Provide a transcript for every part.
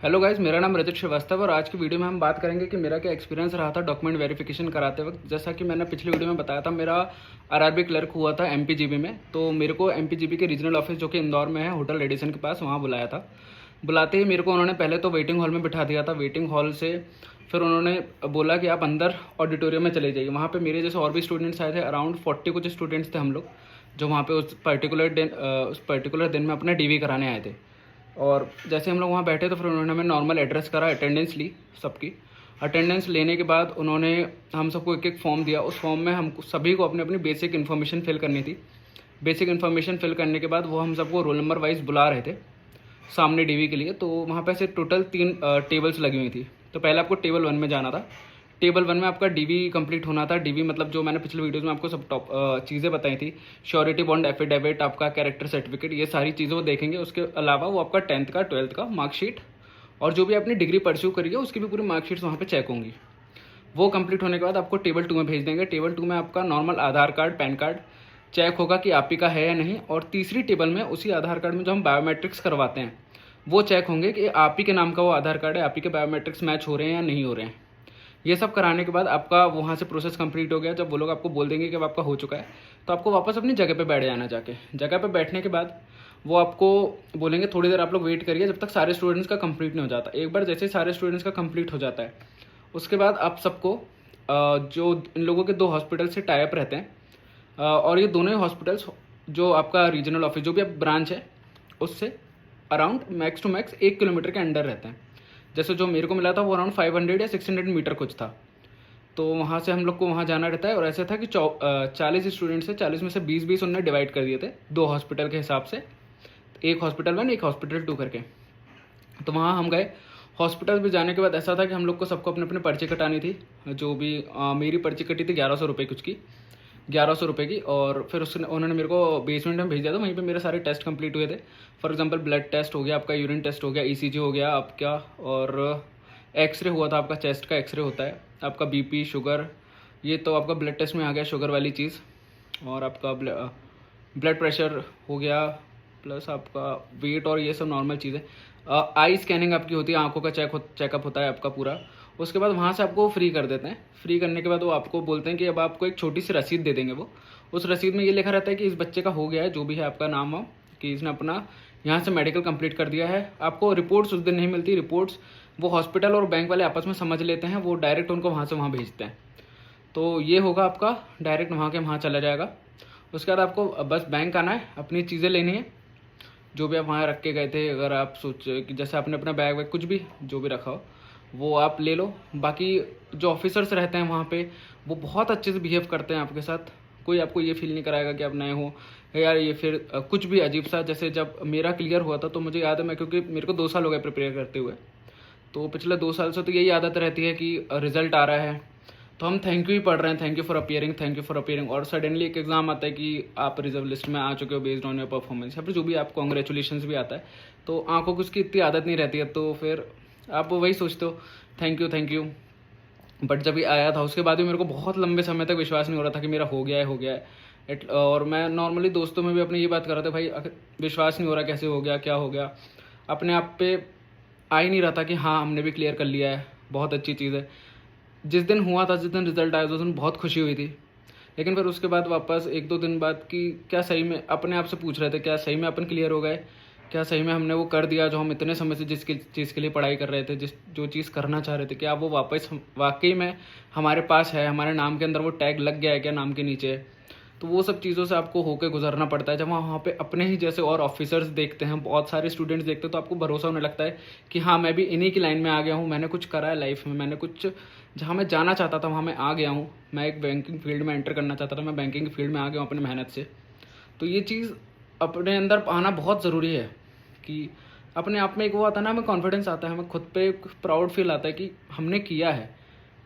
Hello guys, मेरा नाम रजत श्रीवास्तव और आज की वीडियो में हम बात करेंगे कि मेरा क्या एक्सपीरियंस रहा था डॉक्यूमेंट वेरिफिकेशन कराते वक्त। जैसा कि मैंने पिछली वीडियो में बताया था, मेरा आरआरबी क्लर्क हुआ था एमपीजीबी में। तो मेरे को एमपीजीबी के रीजनल ऑफिस जो कि इंदौर में है, होटल रेडिसन के पास, वहाँ बुलाया था। बुलाते ही मेरे को उन्होंने पहले तो वेटिंग हॉल में बिठा दिया था। वेटिंग हॉल से फिर उन्होंने बोला कि आप अंदर ऑडिटोरियम में चले जाइए। वहाँ पर मेरे जैसे और भी स्टूडेंट्स आए थे, अराउंड 40 कुछ स्टूडेंट्स थे हम लोग, जो वहाँ पे उस पर्टिकुलर दिन में अपना डीवी कराने आए थे। और जैसे हम लोग वहाँ बैठे तो फिर उन्होंने हमें नॉर्मल एड्रेस करा, अटेंडेंस ली सबकी। अटेंडेंस लेने के बाद उन्होंने हम सबको एक एक फॉर्म दिया। उस फॉर्म में हम सभी को अपनी अपनी बेसिक इन्फॉर्मेशन फिल करनी थी। बेसिक इन्फॉर्मेशन फिल करने के बाद वो हम सबको रोल नंबर वाइज बुला रहे थे सामने डीवी के लिए। तो वहाँ पे से टोटल 3 टेबल्स लगी हुई थी। तो पहले आपको टेबल 1 में जाना था। टेबल 1 में आपका डीवी कंप्लीट होना था। डीवी मतलब जो मैंने पिछले वीडियोस में आपको सब टॉप चीज़ें बताई थी, श्योरिटी बॉन्ड, एफिडेविट, आपका कैरेक्टर सर्टिफिकेट, ये सारी चीज़ें वो देखेंगे। उसके अलावा वो आपका 10th का 12th का मार्कशीट और जो भी आपने डिग्री परस्यू करी है उसकी भी पूरी मार्कशीट्स वहाँ पे चेक होंगी। वो कंप्लीट होने के बाद आपको टेबल 2 में भेज देंगे। टेबल 2 में आपका नॉर्मल आधार कार्ड, पैन कार्ड चेक होगा कि आप ही का है या नहीं। और तीसरी टेबल में उसी आधार कार्ड में जो हम बायोमेट्रिक्स करवाते हैं वो चेक होंगे कि आप ही के नाम का वो आधार कार्ड है, आप ही के बायोमेट्रिक्स मैच हो रहे हैं या नहीं हो रहे हैं। ये सब कराने के बाद आपका वहाँ से प्रोसेस कंप्लीट हो गया। जब वो लोग आपको बोल देंगे कि अब आपका हो चुका है तो आपको वापस अपनी जगह पे बैठ जाना। जाके जगह पे बैठने के बाद वो आपको बोलेंगे थोड़ी देर आप लोग वेट करिए जब तक सारे स्टूडेंट्स का कंप्लीट नहीं हो जाता। एक बार जैसे सारे स्टूडेंट्स का कंप्लीट हो जाता है उसके बाद आप सबको जो इन लोगों के 2 हॉस्पिटल से टाई अप रहते हैं और ये दोनों ही हॉस्पिटल्स जो आपका रीजनल ऑफिस जो भी आप ब्रांच है उससे around max to max 1 kilometre के अंडर रहते हैं। जैसे जो मेरे को मिला था वो अराउंड 500 या 600 मीटर कुछ था। तो वहाँ से हम लोग को वहाँ जाना रहता है। और ऐसा था कि 40 स्टूडेंट्स थे, 40 में से 20-20 उन्होंने डिवाइड कर दिए थे 2 हॉस्पिटल के हिसाब से, एक हॉस्पिटल 1 एक हॉस्पिटल 2 करके। तो वहाँ हम गए। हॉस्पिटल भी जाने के बाद ऐसा था कि हम लोग को सबको अपने अपने पर्ची कटानी थी। जो भी मेरी पर्ची कटी थी 1100 रुपये कुछ की, 1100 रुपये की। और फिर उन्होंने मेरे को बेसमेंट में भेज दिया था। वहीं पे मेरे सारे टेस्ट कंप्लीट हुए थे। फॉर एग्जांपल ब्लड टेस्ट हो गया आपका, यूरिन टेस्ट हो गया, ईसीजी हो गया आपका, और एक्सरे हुआ था आपका, चेस्ट का एक्सरे होता है आपका, बीपी, शुगर, ये तो आपका ब्लड टेस्ट में आ गया शुगर वाली चीज़। और आपका ब्लड प्रेशर हो गया, प्लस आपका वेट, और ये सब नॉर्मल चीज़ें। आई स्कैनिंग आपकी होती है, आंखों का चेकअप होता है आपका पूरा। उसके बाद वहाँ से आपको फ्री कर देते हैं। फ्री करने के बाद वो आपको बोलते हैं कि अब आपको एक छोटी सी रसीद दे देंगे। वो उस रसीद में ये लिखा रहता है कि इस बच्चे का हो गया है, जो भी है आपका नाम हो, कि इसने अपना यहाँ से मेडिकल कंप्लीट कर दिया है। आपको रिपोर्ट्स उस दिन नहीं मिलती। रिपोर्ट्स वो हॉस्पिटल और बैंक वाले आपस में समझ लेते हैं, वो डायरेक्ट उनको वहाँ से वहाँ भेजते हैं। तो ये होगा आपका डायरेक्ट वहाँ के वहाँ चला जाएगा। उसके बाद आपको बस बैंक आना है, अपनी चीज़ें लेनी है जो भी आप वहाँ रख के गए थे। अगर आप सोचे कि जैसे आपने अपना बैग वैग कुछ भी जो भी रखा हो वो आप ले लो। बाकी जो ऑफिसर्स रहते हैं वहाँ पे वो बहुत अच्छे से बिहेव करते हैं आपके साथ। कोई आपको ये फील नहीं कराएगा कि आप नए हो यार ये फिर कुछ भी अजीब सा। जैसे जब मेरा क्लियर हुआ था तो मुझे याद है, मैं क्योंकि मेरे को 2 साल हो गए प्रिपेयर करते हुए, तो पिछले 2 साल से तो यही आदत रहती है कि रिजल्ट आ रहा है तो हम थैंक यू ही पढ़ रहे हैं, thank you for appearing, thank you for appearing. और सडनली एक एग्जाम आता है कि आप रिजर्व लिस्ट में आ चुके हो बेस्ड ऑन योर परफॉर्मेंस, या फिर जो भी आप कॉन्ग्रेचुलेशंस भी आता है। तो आंखों की उसकी इतनी आदत नहीं रहती है, तो फिर आप वही सोचते हो thank you thank you. But जब ये आया था उसके बाद भी मेरे को बहुत लंबे समय तक विश्वास नहीं हो रहा था कि मेरा हो गया है, हो गया है। और मैं नॉर्मली दोस्तों में भी अपने ये बात कर रहा था, भाई विश्वास नहीं हो रहा, कैसे हो गया, क्या हो गया। अपने आप पे आ ही नहीं रहा था कि हाँ हमने भी क्लियर कर लिया है, बहुत अच्छी चीज़ है। जिस दिन हुआ था, जिस दिन रिजल्ट आया उस दिन बहुत खुशी हुई थी। लेकिन फिर उसके बाद वापस 1-2 दिन बाद कि क्या सही में, अपने आप से पूछ रहे थे क्या सही में अपन क्लियर हो गए, क्या सही में हमने वो कर दिया जो हम इतने समय से जिस चीज़ के लिए पढ़ाई कर रहे थे, जो चीज़ करना चाह रहे थे, क्या वो वापस वाकई में हमारे पास है, हमारे नाम के अंदर वो टैग लग गया है क्या, नाम के नीचे। तो वो सब चीज़ों से आपको होकर गुजरना पड़ता है। जब वहाँ पे अपने ही जैसे और ऑफिसर्स देखते हैं, बहुत सारे स्टूडेंट्स देखते हैं, तो आपको भरोसा होने लगता है कि हाँ मैं भी इन्हीं की लाइन में आ गया हूँ, मैंने कुछ करा है लाइफ में, मैंने कुछ जहाँ मैं जाना चाहता था वहाँ मैं आ गया हूँ। मैं एक बैंकिंग फील्ड में एंटर करना चाहता था, मैं बैंकिंग फील्ड में आ गया हूँ अपनी मेहनत से। तो ये चीज़ अपने अंदर पाना बहुत ज़रूरी है कि अपने आप में एक वो आता है ना, हमें कॉन्फिडेंस आता है, हमें खुद पे एक प्राउड फील आता है कि हमने किया है,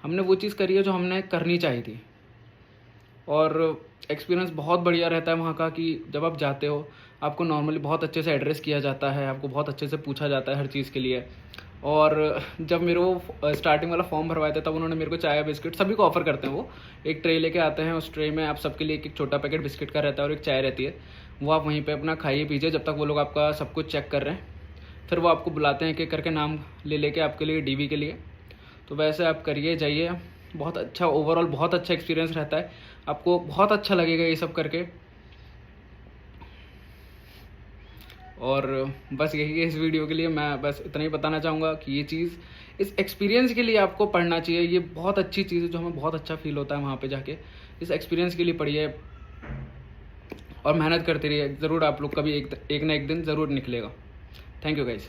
हमने वो चीज़ करी है जो हमने करनी चाहिए थी। और एक्सपीरियंस बहुत बढ़िया रहता है वहाँ का कि जब आप जाते हो आपको नॉर्मली बहुत अच्छे से एड्रेस किया जाता है, आपको बहुत अच्छे से पूछा जाता है हर चीज़ के लिए। और जब मेरे वो स्टार्टिंग वाला फॉर्म भरवाए थे तब उन्होंने मेरे को चाय बिस्किट सभी को ऑफर करते हैं। वो एक ट्रे लेके आते हैं, उस ट्रे में आप सबके लिए एक छोटा पैकेट बिस्किट का रहता है और एक चाय रहती है। वो आप वहीं पे अपना खाइए पीजिए जब तक वो लोग आपका सब कुछ चेक कर रहे हैं। फिर वो आपको बुलाते हैं कि करके नाम ले लेके आपके लिए डीवी के लिए। तो वैसे आप करिए, जाइए, बहुत अच्छा, ओवरऑल बहुत अच्छा एक्सपीरियंस रहता है, आपको बहुत अच्छा लगेगा ये सब करके। और बस यही है इस वीडियो के लिए, मैं बस इतना ही बताना चाहूँगा कि ये चीज़, इस एक्सपीरियंस के लिए आपको पढ़ना चाहिए। ये बहुत अच्छी चीज़ है जो हमें बहुत अच्छा फील होता है वहाँ पे जाके। इस एक्सपीरियंस के लिए पढ़िए और मेहनत करते रहिए, ज़रूर आप लोग कभी एक ना एक दिन ज़रूर निकलेगा। Thank you guys.